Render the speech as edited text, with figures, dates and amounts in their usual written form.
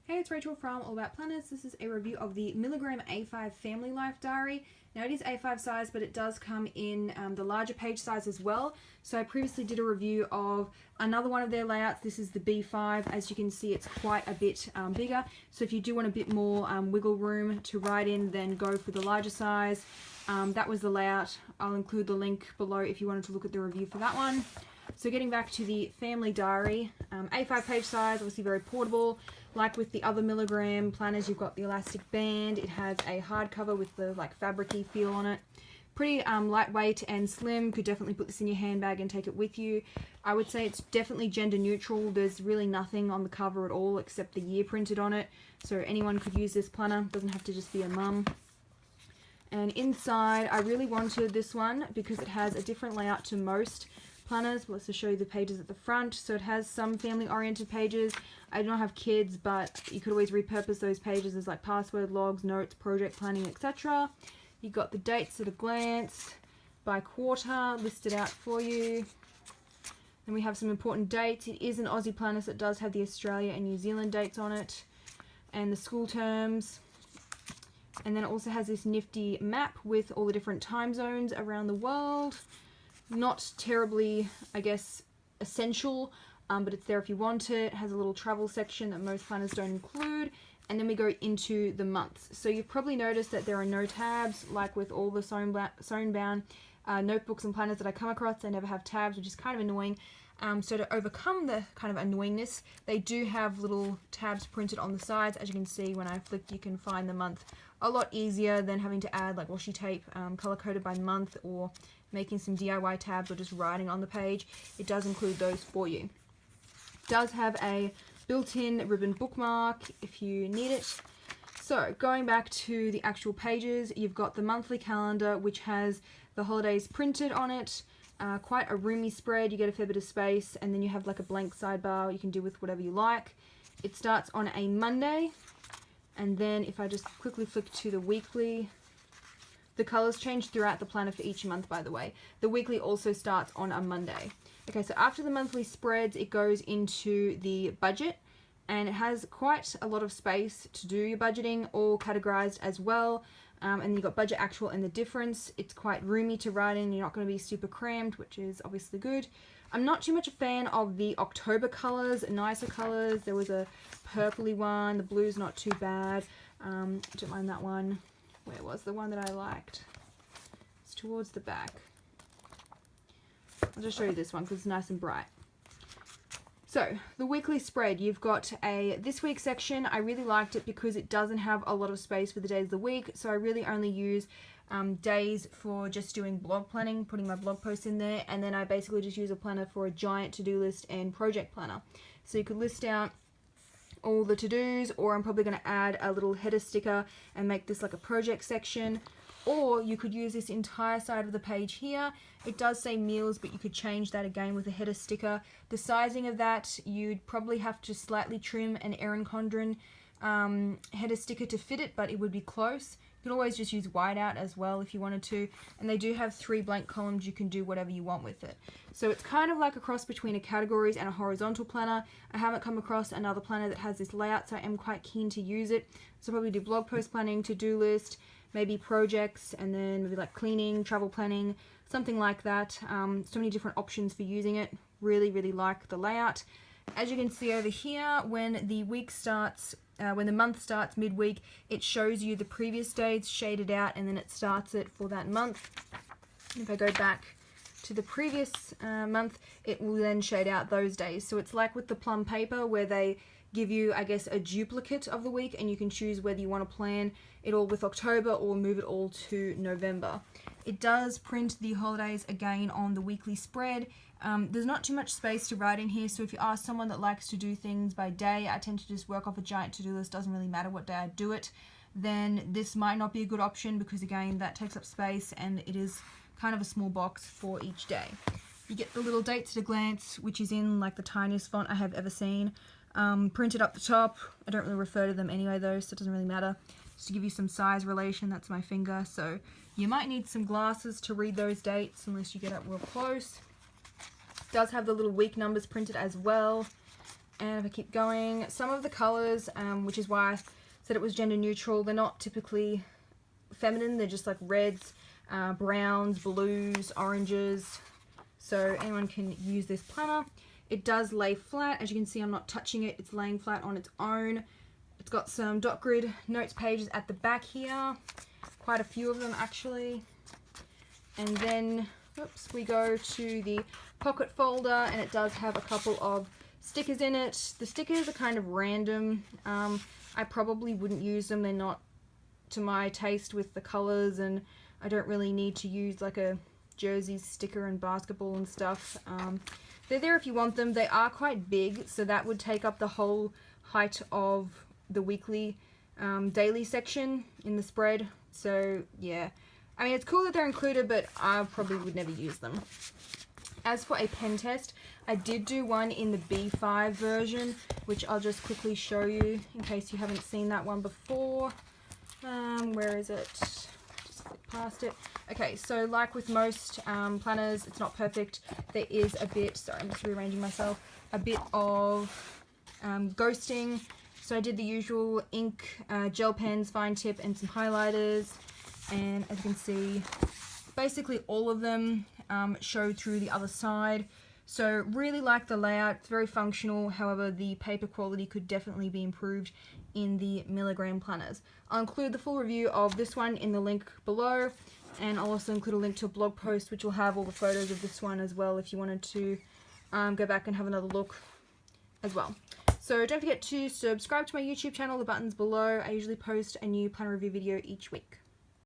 Hey, it's Rachel from All About Planners. This is a review of the Milligram A5 Family Life Diary. Now it is A5 size, but it does come in the larger page size as well. So I previously did a review of another one of their layouts. This is the B5. As you can see, it's quite a bit bigger. So if you do want a bit more wiggle room to write in, then go for the larger size. That was the layout. I'll include the link below if you wanted to look at the review for that one. So getting back to the family diary, A5 page size, obviously very portable. Like with the other Milligram planners, you've got the elastic band. It has a hardcover with the fabric-y feel on it. Pretty lightweight and slim. Could definitely put this in your handbag and take it with you. I would say it's definitely gender neutral. There's really nothing on the cover at all except the year printed on it. So anyone could use this planner. Doesn't have to just be a mum. And inside, I really wanted this one because it has a different layout to most planners. Let's just show you the pages at the front. So it has some family-oriented pages. I don't have kids, but you could always repurpose those pages as like password logs, notes, project planning, etc. You got the dates at a glance by quarter listed out for you. Then we have some important dates. It is an Aussie planner, so it does have the Australia and New Zealand dates on it, and the school terms. And then it also has this nifty map with all the different time zones around the world. Not terribly, I guess, essential, but it's there if you want it. It has a little travel section that most planners don't include. And then we go into the months. So you've probably noticed that there are no tabs, like with all the sewn bound notebooks and planners that I come across. They never have tabs, which is kind of annoying. So to overcome the kind of annoyingness, they do have little tabs printed on the sides. As you can see, when I flick, you can find the month a lot easier than having to add like washi tape color-coded by month, or making some DIY tabs, or just writing on the page. It does include those for you. It does have a built-in ribbon bookmark if you need it. So going back to the actual pages, you've got the monthly calendar, which has the holidays printed on it. Quite a roomy spread. You get a fair bit of space, and then you have like a blank sidebar you can do with whatever you like. It starts on a Monday, and then if I just quickly flick to the weekly, the colors change throughout the planner for each month, by the way. The weekly also starts on a Monday. Okay, so after the monthly spreads, it goes into the budget, and it has quite a lot of space to do your budgeting, all categorized as well. And you've got budget actual and the difference. It's quite roomy to write in. You're not going to be super crammed, which is obviously good. I'm not too much a fan of the October colors, nicer colors. There was a purpley one. The blue's not too bad. Don't mind that one. Where was the one that I liked? It's towards the back. I'll just show you this one because it's nice and bright. So, the weekly spread, you've got a this week section. I really liked it because it doesn't have a lot of space for the days of the week, so I really only use days for just doing blog planning, putting my blog posts in there, and then I basically just use a planner for a giant to-do list and project planner. So you could list out all the to-dos, or I'm probably going to add a little header sticker and make this like a project section. Or you could use this entire side of the page here. It does say meals, but you could change that again with a header sticker. The sizing of that, you'd probably have to slightly trim an Erin Condren header sticker to fit it, but it would be close. You could always just use whiteout as well if you wanted to. And they do have 3 blank columns. You can do whatever you want with it. So it's kind of like a cross between a categories and a horizontal planner. I haven't come across another planner that has this layout, so I am quite keen to use it. So probably do blog post planning, to-do list, maybe projects, and then maybe like cleaning, travel planning, something like that. So many different options for using it. Really, really like the layout. As you can see over here, when the week starts, when the month starts midweek, it shows you the previous days shaded out, and then it starts it for that month. If I go back to the previous month, it will then shade out those days. So it's like with the plum paper, where they give you, I guess, a duplicate of the week, and you can choose whether you want to plan it all with October or move it all to November. It does print the holidays again on the weekly spread. There's not too much space to write in here, so if you are someone that likes to do things by day, I tend to just work off a giant to-do list, doesn't really matter what day I do it, then this might not be a good option, because again, that takes up space and it is kind of a small box for each day. You get the little dates at a glance, which is in like the tiniest font I have ever seen. Printed up the top. I don't really refer to them anyway though, so it doesn't really matter. Just to give you some size relation, that's my finger, so you might need some glasses to read those dates unless you get up real close. It does have the little week numbers printed as well. And if I keep going, some of the colors, which is why I said it was gender neutral, they're not typically feminine. They're just like reds, browns, blues, oranges. So anyone can use this planner. It does lay flat. As you can see, I'm not touching it. It's laying flat on its own. It's got some dot grid notes pages at the back here. Quite a few of them actually. And then, oops, we go to the pocket folder, and it does have a couple of stickers in it. The stickers are kind of random. I probably wouldn't use them. They're not to my taste with the colors, and I don't really need to use like a jerseys sticker and basketball and stuff. They're there if you want them. They are quite big, so that would take up the whole height of the weekly daily section in the spread. So yeah, I mean, it's cool that they're included, but I probably would never use them. As for a pen test, I did do one in the B5 version, which I'll just quickly show you in case you haven't seen that one before. Where is it? Just click past it. Okay, so like with most planners, it's not perfect. There is a bit, sorry, I'm just rearranging myself, a bit of ghosting. So I did the usual ink, gel pens, fine tip, and some highlighters. And as you can see, basically all of them show through the other side. So really like the layout. It's very functional. However, the paper quality could definitely be improved in the Milligram planners. I'll include the full review of this one in the link below, and I'll also include a link to a blog post which will have all the photos of this one as well if you wanted to go back and have another look as well. So don't forget to subscribe to my YouTube channel. The button's below. I usually post a new planner review video each week.